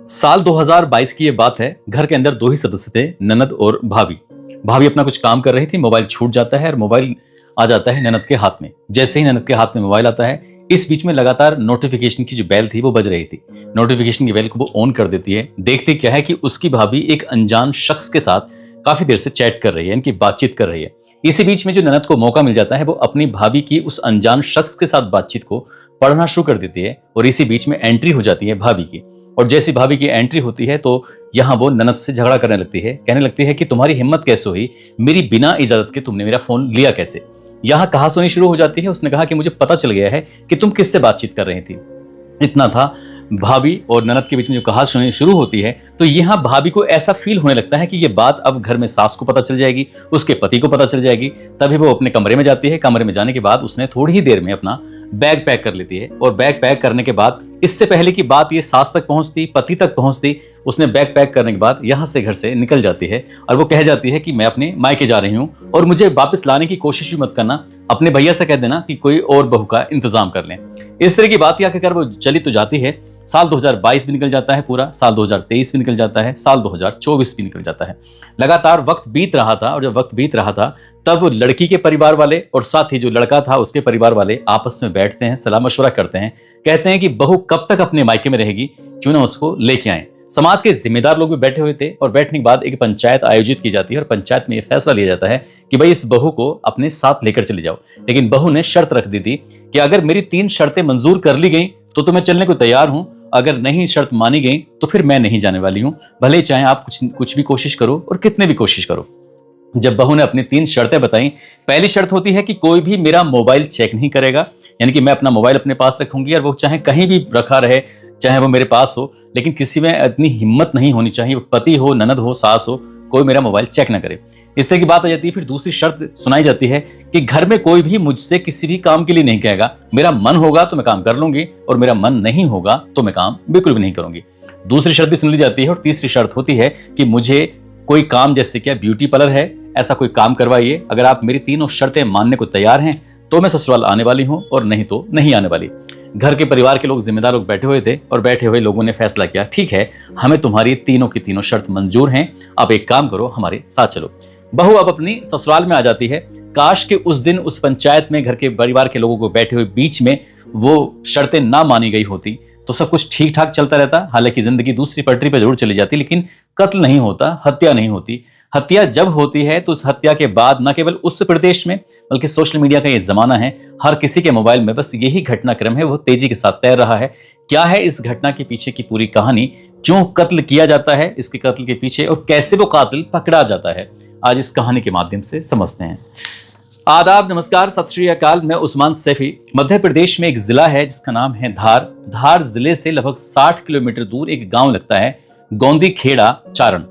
साल 2022 की ये बात है। घर के अंदर दो ही सदस्य थे, ननद और भाभी। भाभी अपना कुछ काम कर रही थी, मोबाइल छूट जाता है और मोबाइल आ जाता है ननद के हाथ में। जैसे ही ननद के हाथ में मोबाइल आता है, इस बीच में लगातार नोटिफिकेशन की जो बेल थी वो बज रही थी। नोटिफिकेशन की बेल को वो ऑन कर देती है। देखती क्या है कि उसकी भाभी एक अनजान शख्स के साथ काफी देर से चैट कर रही है, इनकी बातचीत कर रही है। इसी बीच में जो ननद को मौका मिल जाता है, वो अपनी भाभी की उस अनजान शख्स के साथ बातचीत को पढ़ना शुरू कर देती है और इसी बीच में एंट्री हो जाती है भाभी की। और जैसी भाभी की एंट्री होती है तो यहाँ वो ननद से झगड़ा करने लगती है, कहने लगती है कि तुम्हारी हिम्मत कैसे हुई, मेरी बिना इजाजत के तुमने मेरा फोन लिया कैसे। यहाँ कहासुनी शुरू हो जाती है। उसने कहा कि मुझे पता चल गया है कि तुम किससे बातचीत कर रही थी। इतना था। भाभी और ननद के बीच में जो कहासुनी शुरू होती है, तो यहाँ भाभी को ऐसा फील होने लगता है कि ये बात अब घर में सास को पता चल जाएगी, उसके पति को पता चल जाएगी। तभी वो अपने कमरे में जाती है। कमरे में जाने के बाद उसने थोड़ी ही देर में अपना बैग पैक कर लेती है और बैग पैक करने के बाद, इससे पहले कि बात ये सास तक पहुंचती, पति तक पहुंचती, उसने बैग पैक करने के बाद यहां से घर से निकल जाती है और वो कह जाती है कि मैं अपने मायके जा रही हूं और मुझे वापस लाने की कोशिश भी मत करना, अपने भैया से कह देना कि कोई और बहू का इंतजाम कर लें। इस तरह की बात आखिरकार वो चली तो जाती है। साल 2022 भी निकल जाता है, पूरा साल 2023 भी निकल जाता है, साल 2024 भी निकल जाता है। लगातार वक्त बीत रहा था और जब वक्त बीत रहा था तब लड़की के परिवार वाले और साथ ही जो लड़का था उसके परिवार वाले आपस में बैठते हैं, सलाह मशवरा करते हैं, कहते हैं कि बहू कब तक अपने मायके में रहेगी, क्यों ना उसको लेके आए। समाज के जिम्मेदार लोग भी बैठे हुए थे और बैठने के बाद एक पंचायत आयोजित की जाती है और पंचायत में यह फैसला लिया जाता है कि भाई इस बहू को अपने साथ लेकर चले जाओ। लेकिन बहू ने शर्त रख दी थी कि अगर मेरी 3 शर्तें मंजूर कर ली गई तो मैं चलने को तैयार हूं, अगर नहीं शर्त मानी गई तो फिर मैं नहीं जाने वाली हूं, भले चाहे आप कुछ भी कोशिश करो और कितने भी कोशिश करो। जब बहू ने अपनी 3 शर्तें बताई, पहली शर्त होती है कि कोई भी मेरा मोबाइल चेक नहीं करेगा, यानी कि मैं अपना मोबाइल अपने पास रखूंगी और वो चाहे कहीं भी रखा रहे, चाहे वो मेरे पास हो, लेकिन किसी में इतनी हिम्मत नहीं होनी चाहिए, पति हो, ननद हो, सास हो, कोई मेरा मोबाइल चेक ना करे। इस तरह की बात आ जाती है। फिर दूसरी शर्त सुनाई जाती है कि घर में कोई भी मुझसे किसी भी काम के लिए नहीं कहेगा, मेरा मन होगा तो मैं काम कर लूंगी और मेरा मन नहीं होगा तो मैं काम बिल्कुल भी नहीं करूंगी। दूसरी शर्त भी सुन ली जाती है और तीसरी शर्त होती है कि मुझे कोई काम, जैसे क्या ब्यूटी पार्लर है, ऐसा कोई काम करवाइए। अगर आप मेरी तीनों शर्तें मानने को तैयार हैं तो मैं ससुराल आने वाली हूं और नहीं तो नहीं आने वाली। घर के परिवार के लोग, जिम्मेदार लोग बैठे हुए थे और बैठे हुए लोगों ने फैसला किया, ठीक है, हमें तुम्हारी तीनों की तीनों शर्त मंजूर हैं, आप एक काम करो, हमारे साथ चलो। बहू अब अपनी ससुराल में आ जाती है। काश के उस दिन उस पंचायत में घर के परिवार के लोगों को बैठे हुए बीच में वो शर्तें ना मानी गई होती तो सब कुछ ठीक ठाक चलता रहता। हालांकि जिंदगी दूसरी पटरी पर जरूर चली जाती, लेकिन कत्ल नहीं होता, हत्या नहीं होती। हत्या जब होती है तो उस हत्या के बाद न केवल उस प्रदेश में बल्कि सोशल मीडिया का ये जमाना है, हर किसी के मोबाइल में बस यही घटनाक्रम है, वो तेजी के साथ तैर रहा है। क्या है इस घटना के पीछे की पूरी कहानी, क्यों कत्ल किया जाता है इसके कत्ल के पीछे और कैसे वो कातिल पकड़ा जाता है, आज इस कहानी के माध्यम से समझते हैं। आदाब, नमस्कार, सत श्री अकाल। मैं उस्मान सैफी। मध्य प्रदेश में एक जिला है जिसका नाम है धार। धार जिले से लगभग 60 किलोमीटर दूर एक गांव लगता है, गोंदी खेड़ा चारण।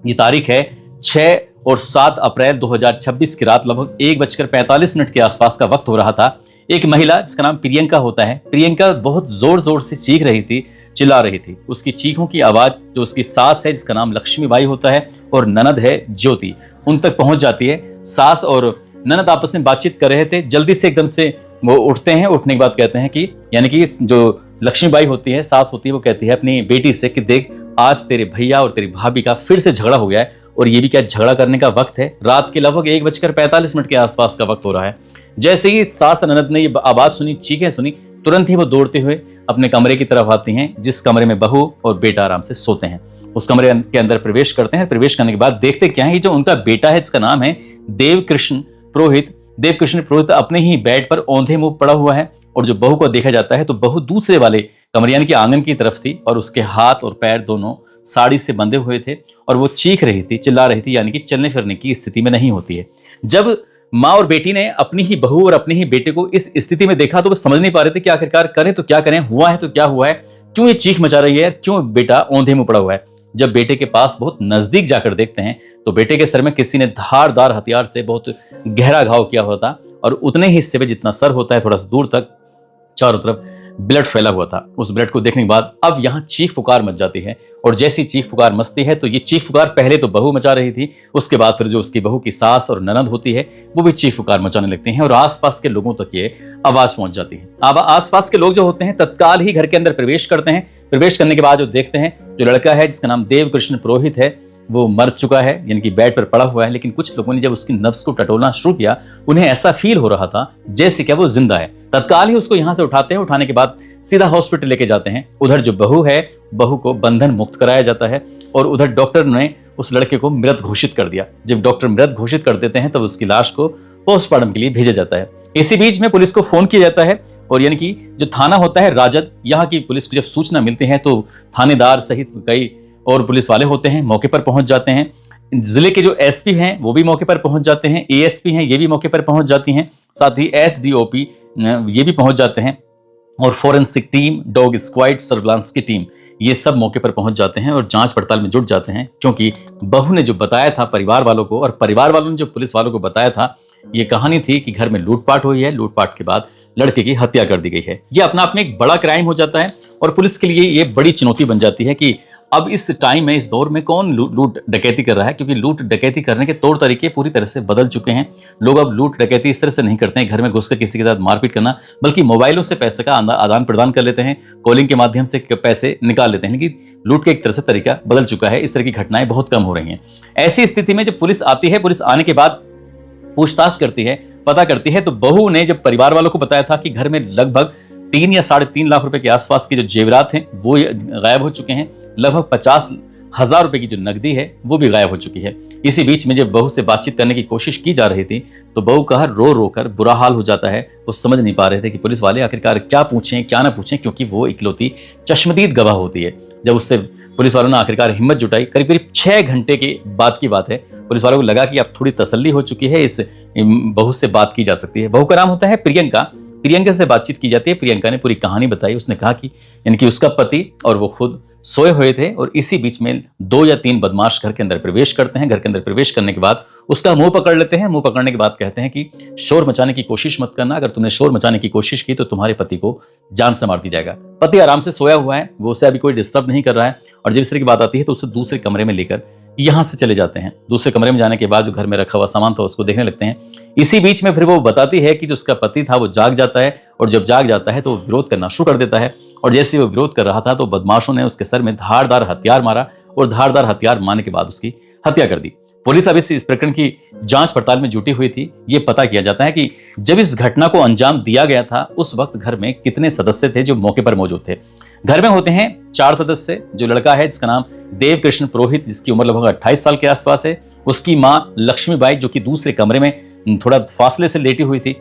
ये तारीख है 6 और 7 अप्रैल 2026 की रात, लगभग 1:45 के आसपास का वक्त हो रहा था। एक महिला जिसका नाम प्रियंका होता है, प्रियंका बहुत जोर जोर से चीख रही थी, चिल्ला रही थी। उसकी चीखों की आवाज जो उसकी सास है जिसका नाम लक्ष्मीबाई होता है और ननद है ज्योति, उन तक पहुंच जाती है। सास और ननद आपस में बातचीत कर रहे थे। जल्दी से एकदम से वो उठते हैं। उठने के बाद कहते हैं कि, यानी कि जो लक्ष्मीबाई होती है, सास होती है, वो कहती है अपनी बेटी से कि देख, आज तेरे भैया और तेरी भाभी का फिर से झगड़ा हो गया है और ये भी क्या झगड़ा करने का वक्त है, रात के लगभग 1:45 के आसपास का वक्त हो रहा है। जैसे ही सास ननद ने ये आवाज सुनी, चीखें सुनी, तुरंत ही वो दौड़ते हुए अपने कमरे की तरफ आती हैं, जिस कमरे में बहू और बेटा आराम से सोते हैं। उस कमरे के अंदर प्रवेश करते हैं। प्रवेश करने के बाद देखते क्या है, जो उनका बेटा है जिसका नाम है देवकृष्ण पुरोहित। देवकृष्ण पुरोहित अपने ही बेड पर औंधे मुंह पड़ा हुआ है और जो बहू को देखा जाता है तो बहू दूसरे वाले कमरे यानी कि आंगन की तरफ थी और उसके हाथ और पैर दोनों साड़ी से बंधे हुए थे और वो चीख रही थी, चिल्ला रही थी, यानी कि चलने फिरने की स्थिति में नहीं होती है। जब माँ और बेटी ने अपनी ही बहू और अपने ही बेटे को इस स्थिति में देखा तो वो समझ नहीं पा रहे थे कि आखिरकार करें तो क्या करें, हुआ है तो क्या हुआ है, क्यों ये चीख मचा रही है, क्यों बेटा औंधे मुंह पड़ा हुआ है। जब बेटे के पास बहुत नजदीक जाकर देखते हैं तो बेटे के सर में किसी ने धारदार हथियार से बहुत गहरा घाव किया हुआ था और उतने ही हिस्से में जितना सर होता है, थोड़ा सा दूर तक चारों तरफ ब्लड फैला हुआ था। उस ब्लड को देखने के बाद अब यहाँ चीख पुकार मच जाती है और जैसी चीख पुकार मचती है तो ये चीख पुकार पहले तो बहू मचा रही थी, उसके बाद फिर जो उसकी बहू की सास और ननद होती है वो भी चीख पुकार मचाने लगते हैं और आसपास के लोगों तक ये आवाज पहुंच जाती है। अब आसपास के लोग जो होते हैं तत्काल ही घर के अंदर प्रवेश करते हैं। प्रवेश करने के बाद जो देखते हैं जो लड़का है जिसका नाम देव कृष्ण पुरोहित है वो मर चुका है, यानी कि बेड पर पड़ा हुआ है। लेकिन कुछ लोगों ने जब उसकी नब्ज को टटोलना शुरू किया, उन्हें ऐसा फील हो रहा था जैसे कि वो जिंदा है। तत्काल ही उसको यहाँ से उठाते हैं, उठाने के बाद सीधा हॉस्पिटल लेके जाते हैं। उधर जो बहू है, बहू को बंधन मुक्त कराया जाता है और उधर डॉक्टर ने उस लड़के को मृत घोषित कर दिया। जब डॉक्टर मृत घोषित कर देते हैं तब उसकी लाश को पोस्टमार्टम के लिए भेजा जाता है। इसी बीच में पुलिस को फोन किया जाता है और यानी कि जो थाना होता है राजद, यहाँ की पुलिस को जब सूचना मिलती है तो थानेदार सहित कई और पुलिस वाले होते हैं, मौके पर पहुंच जाते हैं। जिले के जो एसपी हैं वो भी मौके पर पहुंच जाते हैं, एएसपी हैं ये भी मौके पर पहुंच जाती हैं, साथ ही एसडीओपी ये भी पहुंच जाते हैं और forensic team, dog squad, surveillance की टीम ये सब मौके पर पहुंच जाते हैं और जांच पड़ताल में जुट जाते हैं। क्योंकि बहू ने जो बताया था परिवार वालों को और परिवार वालों ने जो पुलिस वालों को बताया था, ये कहानी थी कि घर में लूटपाट हुई है, लूटपाट के बाद लड़के की हत्या कर दी गई है। ये अपना आप में एक बड़ा क्राइम हो जाता है और पुलिस के लिए ये बड़ी चुनौती बन जाती है कि अब इस टाइम में, इस दौर में कौन लूट डकैती कर रहा है, क्योंकि लूट डकैती करने के तौर तरीके पूरी तरह से बदल चुके हैं। लोग अब लूट डकैती इस तरह से नहीं करते हैं घर में घुसकर किसी के साथ मारपीट करना, बल्कि मोबाइलों से पैसे का आदान प्रदान कर लेते हैं, कॉलिंग के माध्यम से पैसे निकाल लेते हैं। लेकिन लूट का एक तरह से तरीका बदल चुका है, इस तरह की घटनाएं बहुत कम हो रही हैं। ऐसी स्थिति में जब पुलिस आती है, पुलिस आने के बाद पूछताछ करती है, पता करती है, तो बहू ने जब परिवार वालों को बताया था कि घर में लगभग 3 या 3.5 लाख रुपए के आसपास के जो जेवरात हैं वो गायब हो चुके हैं, लगभग 50,000 रुपए की जो नकदी है वो भी गायब हो चुकी है। इसी बीच में जब बहू से बातचीत करने की कोशिश की जा रही थी तो बहू का रो रो कर बुरा हाल हो जाता है। वो समझ नहीं पा रहे थे कि पुलिस वाले आखिरकार क्या पूछें क्या ना पूछें, क्योंकि वो इकलौती चश्मदीद गवाह होती है। जब उससे पुलिस वालों ने आखिरकार हिम्मत जुटाई, करीब करीब 6 घंटे के बाद की बात है, पुलिस वालों को लगा कि अब थोड़ी तसल्ली हो चुकी है, इस बहू से बात की जा सकती है। बहू का नाम होता है प्रियंका। प्रियंका से बातचीत की जाती है। प्रियंका ने पूरी कहानी बताई। उसने कहा कि यानी कि उसका पति और वो खुद सोए हुए थे और इसी बीच में 2 या 3 बदमाश घर के अंदर प्रवेश करते हैं। घर के अंदर प्रवेश करने के बाद उसका मुंह पकड़ लेते हैं। मुंह पकड़ने के बाद कहते हैं कि शोर मचाने की कोशिश मत करना, अगर तुमने शोर मचाने की कोशिश की तो तुम्हारे पति को जान से मार दी जाएगा। पति आराम से सोया हुआ है, वो उसे अभी कोई डिस्टर्ब नहीं कर रहा है और जब इस तरह की बात आती है तो उसे दूसरे कमरे में लेकर यहां से चले जाते हैं। दूसरे कमरे में जाने के बाद जो घर में रखा हुआ सामान था उसको देखने लगते हैं। इसी बीच में फिर वो बताती है कि जो उसका पति था वो जाग जाता है और जब जाग जाता है तो वो विरोध करना शुरू कर देता है और जैसे वो विरोध कर रहा था तो बदमाशों ने उसके सर में धारदार हथियार मारा और धारदार हथियार मारने के बाद उसकी हत्या कर दी। पुलिस अब इस प्रकरण की जांच पड़ताल में जुटी हुई थी। ये पता किया जाता है कि जब इस घटना को अंजाम दिया गया था उस वक्त घर में कितने सदस्य थे जो मौके पर मौजूद थे। घर में होते हैं 4 सदस्य। जो लड़का है जिसका नाम देव कृष्ण पुरोहित, जिसकी उम्र लगभग 28 साल के आसपास है, उसकी मां लक्ष्मीबाई जो कि दूसरे कमरे में थोड़ा फासले से लेटी हुई थी,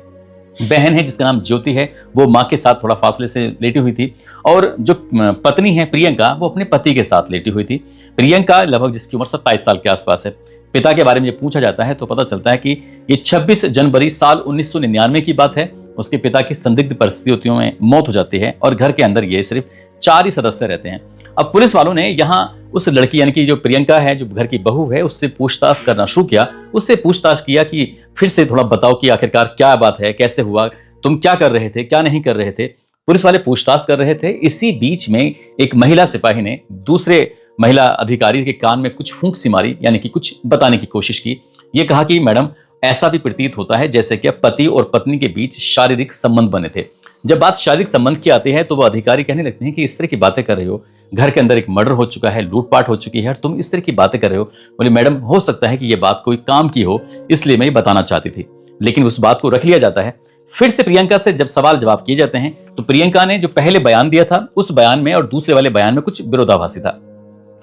बहन है जिसका नाम ज्योति है, वो मां के साथ थोड़ा फासले से लेटी हुई थी और जो पत्नी है प्रियंका वो अपने पति के साथ लेटी हुई थी। प्रियंका लगभग जिसकी उम्र 27 साल के आसपास है। पिता के बारे में जब पूछा जाता है तो पता चलता है कि ये 26 जनवरी साल 1999 की बात है। उसके पिता की संदिग्ध परिस्थितियों में मौत हो जाती है और घर के अंदर ये सिर्फ 4 ही सदस्य रहते हैं। अब पुलिस वालों ने यहाँ उस लड़की यानी कि जो प्रियंका है, जो घर की बहू है, उससे पूछताछ करना शुरू किया। उससे पूछताछ किया कि फिर से थोड़ा बताओ कि आखिरकार क्या बात है, कैसे हुआ, तुम क्या कर रहे थे, क्या नहीं कर रहे थे। पुलिस वाले पूछताछ कर रहे थे। इसी बीच में एक महिला सिपाही ने दूसरे महिला अधिकारी के कान में कुछ फूंक सी मारी, यानी कि कुछ बताने की कोशिश की। ये कहा कि मैडम ऐसा भी प्रतीत होता है जैसे कि पति और पत्नी के बीच शारीरिक संबंध बने थे। जब बात शारीरिक संबंध की आती है तो वो अधिकारी कहने लगते हैं कि इस तरह की बातें कर रहे हो, घर के अंदर एक मर्डर हो चुका है, लूटपाट हो चुकी है और तुम इस तरह की बातें कर रहे हो। बोले मैडम हो सकता है कि ये बात कोई काम की हो, इसलिए मैं ये बताना चाहती थी, लेकिन उस बात को रख लिया जाता है। फिर से प्रियंका से जब सवाल जवाब किए जाते हैं तो प्रियंका ने जो पहले बयान दिया था उस बयान में और दूसरे वाले बयान में कुछ विरोधाभासी था।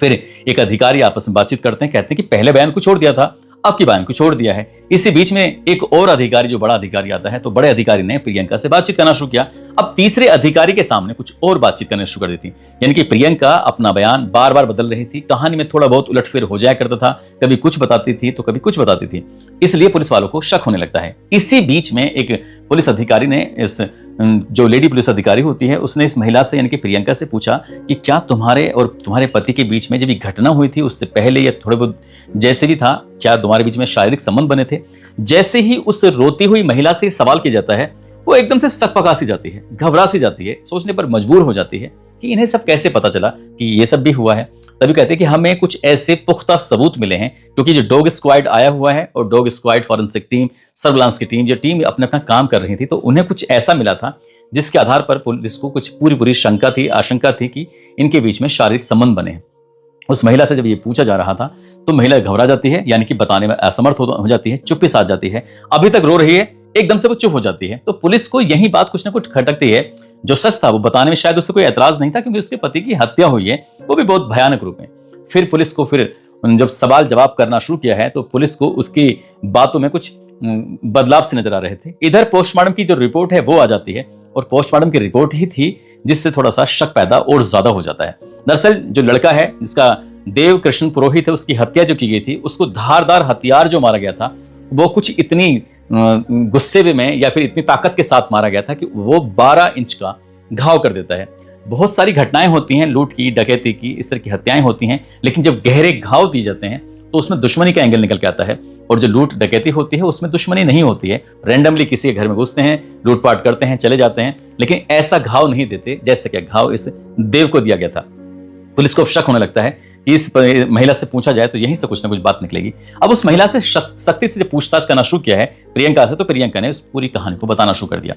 फिर एक अधिकारी आपस में बातचीत करते हैं, कहते हैं कि पहले बयान को छोड़ दिया था, अब की बयान को छोड़ दिया है। इसी बीच में एक और अधिकारी, जो बड़ा अधिकारी आता है, तो बड़े अधिकारी ने प्रियंका से बातचीत करना शुरू किया। अब तीसरे अधिकारी के सामने कुछ और बातचीत करना शुरू कर दी थी, यानी कि प्रियंका अपना बयान बार बार बदल रही थी। कहानी में थोड़ा बहुत उलटफेर हो जाया करता था, कभी कुछ बताती थी तो कभी कुछ बताती थी, इसलिए पुलिस वालों को शक होने लगता है। इसी बीच में एक पुलिस अधिकारी ने, इस जो लेडी पुलिस अधिकारी होती है, उसने इस महिला से यानी कि प्रियंका से पूछा कि क्या तुम्हारे और तुम्हारे पति के बीच में जब ये घटना हुई थी उससे पहले या थोड़े बहुत जैसे भी था, क्या तुम्हारे बीच में शारीरिक संबंध बने थे। जैसे ही उस रोती हुई महिला से सवाल किया जाता है वो एकदम से सकपका सी जाती है, घबरा सी जाती है, सोचने पर मजबूर हो जाती है कि इन्हें सब कैसे पता चला कि ये सब भी हुआ है। तभी कहते हैं कि हमें कुछ ऐसे पुख्ता सबूत मिले हैं, क्योंकि जो डॉग स्क्वाड आया हुआ है और dog squad, forensic team, surveillance की टीम, जो टीम अपना अपना काम कर रही थी, तो उन्हें कुछ ऐसा मिला था जिसके आधार पर पुलिस को कुछ पूरी शंका थी, आशंका थी कि इनके बीच में शारीरिक संबंध बने हैं। उस महिला से जब ये पूछा जा रहा था तो महिला घबरा जाती है, यानी कि बताने में असमर्थ हो जाती है, चुप्पी साध जाती है, अभी तक रो रही है, एकदम से वो चुप हो जाती है। तो पुलिस को यही बात कुछ ना कुछ खटकती है। जो सच था वो बताने में शायद उसे कोई ऐतराज नहीं था, क्योंकि उसके पति की हत्या हुई है, वो भी बहुत भयानक रूप में। फिर पुलिस को जब सवाल जवाब करना शुरू किया है तो पुलिस को उसकी बातों में कुछ बदलाव से नजर आ रहे थे। इधर पोस्टमार्टम की जो रिपोर्ट है वो आ जाती है, और पोस्टमार्टम की रिपोर्ट ही थी जिससे थोड़ा सा शक पैदा और ज्यादा हो जाता है। दरअसल जो लड़का है जिसका देव कृष्ण पुरोहित है, उसकी हत्या जो की गई थी, उसको धारदार हथियार जो मारा गया था वो कुछ इतनी गुस्से में या फिर इतनी ताकत के साथ मारा गया था कि वो 12 इंच का घाव कर देता है। बहुत सारी घटनाएं होती हैं, लूट की, डकैती की, इस तरह की हत्याएं होती हैं, लेकिन जब गहरे घाव दिए जाते हैं तो उसमें दुश्मनी का एंगल निकल के आता है। और जो लूट डकैती होती है उसमें दुश्मनी नहीं होती है, रैंडमली किसी के घर में घुसते हैं, लूटपाट करते हैं, चले जाते हैं, लेकिन ऐसा घाव नहीं देते जैसे कि घाव इस देव को दिया गया था। पुलिस को अब शक होने लगता है कि इस महिला से पूछा जाए तो यहीं से कुछ ना कुछ बात निकलेगी। अब उस महिला से सख्ती से पूछताछ करना शुरू किया है प्रियंका से, तो प्रियंका ने उस पूरी कहानी को बताना शुरू कर दिया।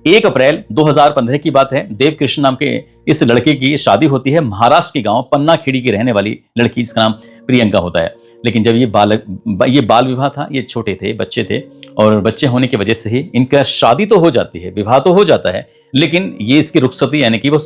1 अप्रैल 2015 की बात है। देव कृष्ण नाम के इस लड़के की शादी होती है महाराष्ट्र के गांव पन्ना खेड़ी की रहने वाली लड़की, जिसका नाम प्रियंका होता है। लेकिन जब ये बाल विवाह था, ये छोटे थे, बच्चे थे, और बच्चे होने की वजह से ही इनका शादी तो हो जाती है, विवाह तो हो जाता है, लेकिन ये इसकी रुखसती यानी कि वो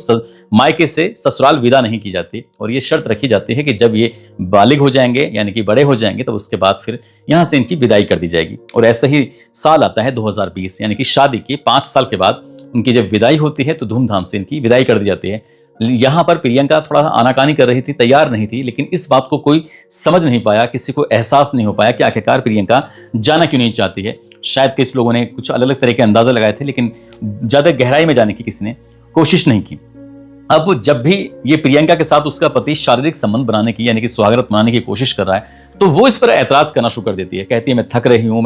मायके से ससुराल विदा नहीं की जाती, और ये शर्त रखी जाती है कि जब ये बालिग हो जाएंगे यानी कि बड़े हो जाएंगे तो उसके बाद फिर यहाँ से इनकी विदाई कर दी जाएगी। और ऐसा ही साल आता है 2020, यानी कि शादी के 5 साल के बाद उनकी जब विदाई होती है तो धूमधाम से इनकी विदाई कर दी जाती है। यहाँ पर प्रियंका थोड़ा आनाकानी कर रही थी, तैयार नहीं थी, लेकिन इस बात को कोई समझ नहीं पाया, किसी को एहसास नहीं हो पाया कि आखिरकार प्रियंका जाना क्यों नहीं चाहती है। शायद कुछ लोगों ने कुछ अलग अलग तरह के अंदाजा लगाए थे, लेकिन ज्यादा गहराई में जाने की किसी ने कोशिश नहीं की। अब जब भी ये प्रियंका के साथ उसका पति शारीरिक संबंध बनाने की यानी कि सुहागरात बनाने की कोशिश कर रहा है तो वो इस पर ऐतराज करना शुरू कर देती है। कहती है मैं थक रही हूं,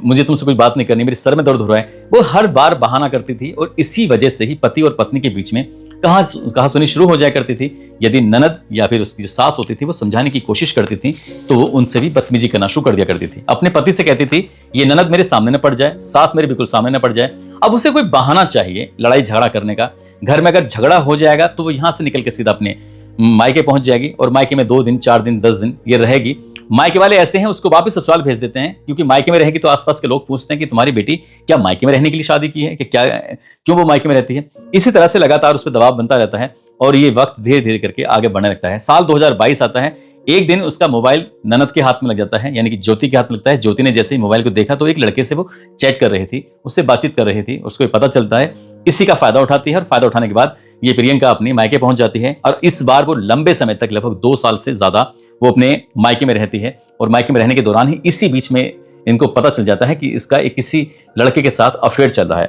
मुझे तुमसे कोई बात नहीं करनी, मेरे सर में दर्द हो रहा है। वो हर बार बहाना करती थी, और इसी वजह से ही पति और पत्नी के बीच में कहा सुनी शुरू हो जाया करती थी। यदि ननद या फिर उसकी जो सास होती थी वो समझाने की कोशिश करती थी तो वो उनसे भी बदतमीजी करना शुरू कर दिया करती थी। अपने पति से कहती थी ये ननद मेरे सामने न पड़ जाए, सास मेरे बिल्कुल सामने न पड़ जाए। अब उसे कोई बहाना चाहिए लड़ाई झगड़ा करने का। घर में अगर झगड़ा हो जाएगा तो वो यहां से निकल के सीधा अपने मायके पहुंच जाएगी, और मायके में 2 दिन 4 दिन 10 दिन ये रहेगी। मायके वाले ऐसे हैं उसको वापस ससुराल भेज देते हैं, क्योंकि मायके में रहेगी तो आसपास के लोग पूछते हैं कि तुम्हारी बेटी क्या मायके में रहने के लिए शादी की है, कि क्या क्यों वो मायके में रहती है। इसी तरह से लगातार उस पर दबाव बनता रहता है, और ये वक्त धीरे धीरे करके आगे बढ़ने लगता है। साल 2022 आता है। एक दिन उसका मोबाइल ननद के हाथ में लग जाता है, यानी कि ज्योति के हाथ में लगता है। ज्योति ने जैसे ही मोबाइल को देखा तो एक लड़के से वो चैट कर रही थी, उससे बातचीत कर रही थी। उसको पता चलता है, इसी का फायदा उठाती है, और फायदा उठाने के बाद ये प्रियंका अपनी मायके पहुंच जाती है। और इस बार वो लंबे समय तक, लगभग 2 साल से ज्यादा वो अपने मायके में रहती है। और मायके में रहने के दौरान ही इसी बीच में इनको पता चल जाता है कि इसका एक किसी लड़के के साथ अफेयर चल रहा है।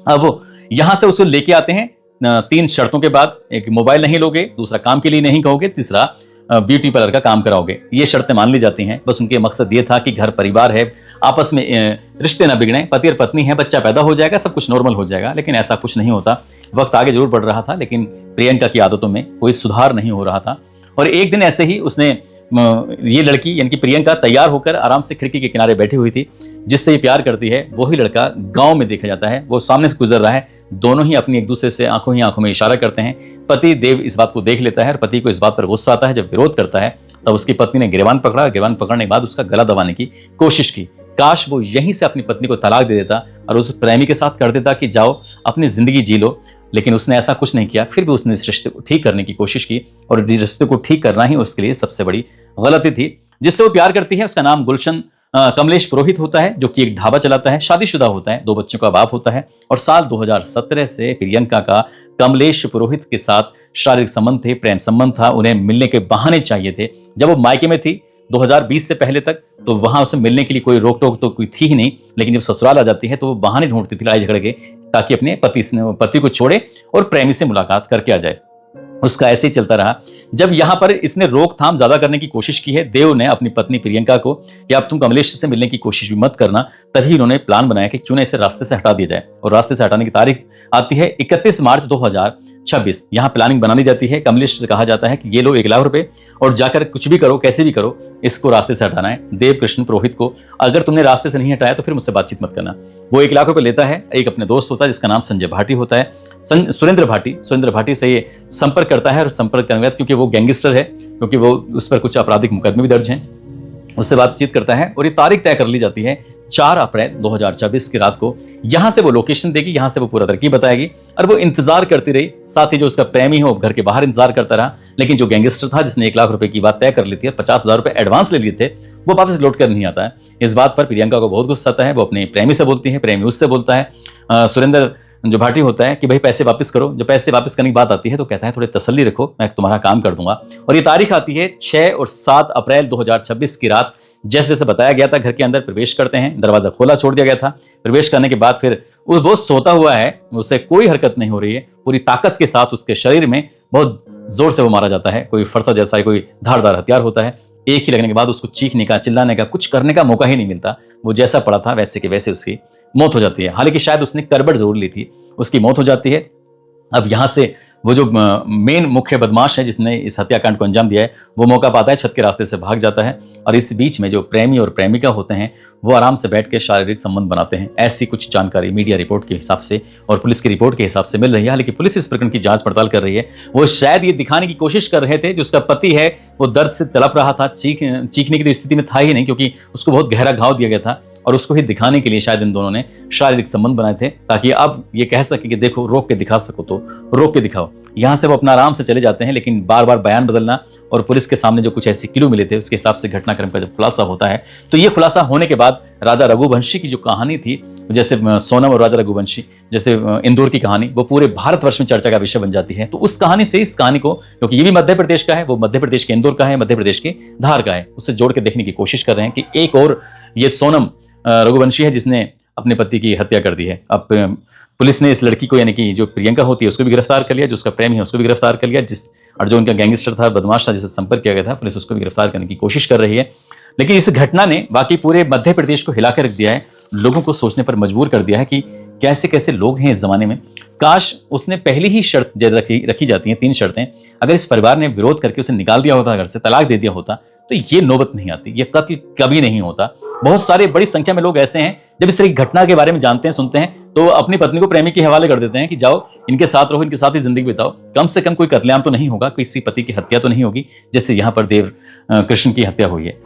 अब वो यहां से उसको लेके आते हैं 3 शर्तों के बाद। एक, मोबाइल नहीं लोगे, दूसरा काम के लिए नहीं कहोगे, तीसरा ब्यूटी पार्लर का काम कराओगे। ये शर्तें मान ली जाती हैं। बस उनके मकसद ये था कि घर परिवार है, आपस में रिश्ते ना बिगड़े, पति और पत्नी है, बच्चा पैदा हो जाएगा, सब कुछ नॉर्मल हो जाएगा। लेकिन ऐसा कुछ नहीं होता। वक्त आगे जरूर बढ़ रहा था, लेकिन प्रियंका की आदतों में कोई सुधार नहीं हो रहा था। और एक दिन ऐसे ही उसने ये लड़की यानी कि प्रियंका तैयार होकर आराम से खिड़की के किनारे बैठी हुई थी। जिससे ये प्यार करती है वही लड़का गांव में देखा जाता है, वो सामने से गुजर रहा है। दोनों ही अपनी एक दूसरे से आंखों ही आंखों में इशारा करते हैं। पति देव इस बात को देख लेता है, और पति को इस बात पर गुस्सा आता है। जब विरोध करता है तब उसकी पत्नी ने गिरबान पकड़ा। गिरबान पकड़ने के बाद उसका गला दबाने की कोशिश की। काश वो यहीं से अपनी पत्नी को तलाक दे देता और उस प्रेमी के साथ कर देता कि जाओ अपनी जिंदगी जी लो, लेकिन उसने ऐसा कुछ नहीं किया। फिर भी उसने इस रिश्ते को ठीक करने की कोशिश की, और रिश्ते को ठीक करना ही उसके लिए सबसे बड़ी गलती थी। जिससे वो प्यार करती है उसका नाम गुलशन कमलेश पुरोहित होता है, जो कि एक ढाबा चलाता है, शादीशुदा होता है, 2 बच्चों का बाप होता है। और साल 2017 से प्रियंका का कमलेश पुरोहित के साथ शारीरिक संबंध थे, प्रेम संबंध था। उन्हें मिलने के बहाने चाहिए थे। जब वो मायके में थी 2020 से पहले तक, तो वहां उसे मिलने के लिए कोई रोक टोक तो कोई थी ही नहीं। लेकिन जब ससुराल आ जाती है तो वो बहाने ढूंढती थी लड़ाई झगड़े के, ताकि अपने पति को छोड़े और प्रेमी से मुलाकात करके आ जाए। उसका ऐसे ही चलता रहा। जब यहां पर इसने रोकथाम ज्यादा करने की कोशिश की है देव ने अपनी पत्नी प्रियंका को कि अब तुम कमलेश से मिलने की कोशिश भी मत करना, तभी इन्होंने प्लान बनाया कि क्यों ना इसे रास्ते से हटा दिया जाए। और रास्ते से हटाने की तारीख आती है 31 मार्च 2026। यहां प्लानिंग बना दी जाती है। कमलेश से कहा जाता है कि ये लो 1 लाख रुपए और जाकर कुछ भी करो, कैसे भी करो, इसको रास्ते से हटाना है। देव कृष्ण पुरोहित को अगर तुमने रास्ते से नहीं हटाया तो फिर मुझसे बातचीत मत करना। वो 1 लाख रुपए लेता है। एक अपने दोस्त होता है जिसका नाम संजय भाटी होता है, सुरेंद्र भाटी से ये संपर्क करता है। और संपर्क करने के बाद, क्योंकि वो गैंगस्टर है, क्योंकि वो उस पर कुछ आपराधिक मुकदमे भी दर्ज हैं। उससे बातचीत करता है और ये तारीख तय कर ली जाती है 4 अप्रैल 2024 की रात को। यहां से वो लोकेशन देगी, यहां से वो पूरा तरकीब बताएगी और वो इंतजार करती रही। साथ ही जो उसका प्रेमी हो घर के बाहर इंतजार करता रहा, लेकिन जो गैंगस्टर था जिसने 1 लाख रुपए की बात तय कर ली थी और 50,000 रुपए एडवांस ले लिए थे, वो वापस लौट कर नहीं आता है। इस बात पर प्रियंका को बहुत गुस्सा आता है। वो अपने प्रेमी से बोलती है, प्रेमी उससे बोलता है। सुरेंद्र जो भाटी होता है कि भाई पैसे वापस करो। जब पैसे वापस करने की बात आती है तो कहता है थोड़ी तसल्ली रखो, मैं तुम्हारा काम कर दूंगा। और ये तारीख आती है 6 और 7 अप्रैल 2026 की रात। जैसे जैसे बताया गया था घर के अंदर प्रवेश करते हैं, दरवाजा खोला छोड़ दिया गया था। प्रवेश करने के बाद फिर वो सोता हुआ है, उससे कोई हरकत नहीं हो रही है। पूरी ताकत के साथ उसके शरीर में बहुत जोर से वो मारा जाता है। कोई फरसा जैसा कोई धारदार हथियार होता है। एक ही लगने के बाद उसको चीखने का, चिल्लाने का, कुछ करने का मौका ही नहीं मिलता। वो जैसा पड़ा था वैसे के वैसे उसकी मौत हो जाती है। हालांकि शायद उसने करबट जरूर ली थी, उसकी मौत हो जाती है। अब यहां से वो जो मेन मुख्य बदमाश है जिसने इस हत्याकांड को अंजाम दिया है, वो मौका पाता है, छत के रास्ते से भाग जाता है। और इस बीच में जो प्रेमी और प्रेमिका होते हैं वो आराम से बैठ के शारीरिक संबंध बनाते हैं। ऐसी कुछ जानकारी मीडिया रिपोर्ट के हिसाब से और पुलिस की रिपोर्ट के हिसाब से मिल रही है। हालांकि पुलिस इस प्रकरण की जांच पड़ताल कर रही है। वो शायद ये दिखाने की कोशिश कर रहे थे जो उसका पति है वो दर्द से तड़प रहा था, चीखने की तो स्थिति में था ही नहीं, क्योंकि उसको बहुत गहरा घाव दिया गया था। और उसको ही दिखाने के लिए शायद इन दोनों ने शारीरिक संबंध बनाए थे, ताकि अब ये कह सके कि देखो रोक के दिखा सको तो रोक के दिखाओ। यहां से वो अपना आराम से चले जाते हैं, लेकिन बार बार बयान बदलना और पुलिस के सामने जो कुछ ऐसे क्लू मिले थे उसके हिसाब से घटनाक्रम का जब खुलासा होता है, तो ये खुलासा होने के बाद राजा रघुवंशी की जो कहानी थी, जैसे सोनम और राजा रघुवंशी, जैसे इंदौर की कहानी, वो पूरे भारतवर्ष में चर्चा का विषय बन जाती है। तो उस कहानी से इस कहानी को, क्योंकि ये भी मध्य प्रदेश का है, वो मध्य प्रदेश के इंदौर का है, मध्य प्रदेश के धार का है, उससे जोड़ के देखने की कोशिश कर रहे हैं कि एक और ये सोनम रघुवंशी है जिसने अपने पति की हत्या कर दी है। अब पुलिस ने इस लड़की को, यानी कि जो प्रियंका होती है उसको भी गिरफ्तार कर लिया, जो उसका प्रेमी है उसको भी गिरफ्तार कर लिया, और जो उनका गैंगस्टर था, बदमाश था जिससे संपर्क किया गया था, पुलिस उसको भी गिरफ्तार करने की कोशिश कर रही है। लेकिन इस घटना ने बाकी पूरे मध्य प्रदेश को हिला कर रख दिया है, लोगों को सोचने पर मजबूर कर दिया है कि कैसे कैसे लोग हैं इस जमाने में। काश उसने पहली ही शर्त रखी जाती हैं 3 शर्तें, अगर इस परिवार ने विरोध करके उसे निकाल दिया होता, घर से तलाक दे दिया होता, तो ये नौबत नहीं आती, ये कत्ल कभी नहीं होता। बहुत सारे बड़ी संख्या में लोग ऐसे हैं जब इस तरह की घटना के बारे में जानते हैं, सुनते हैं, तो अपनी पत्नी को प्रेमी के हवाले कर देते हैं कि जाओ इनके साथ रहो, इनके साथ ही जिंदगी बिताओ, कम से कम कोई कत्लेआम तो नहीं होगा, किसी पति की हत्या तो नहीं होगी, जैसे यहाँ पर देव कृष्ण की हत्या हुई है।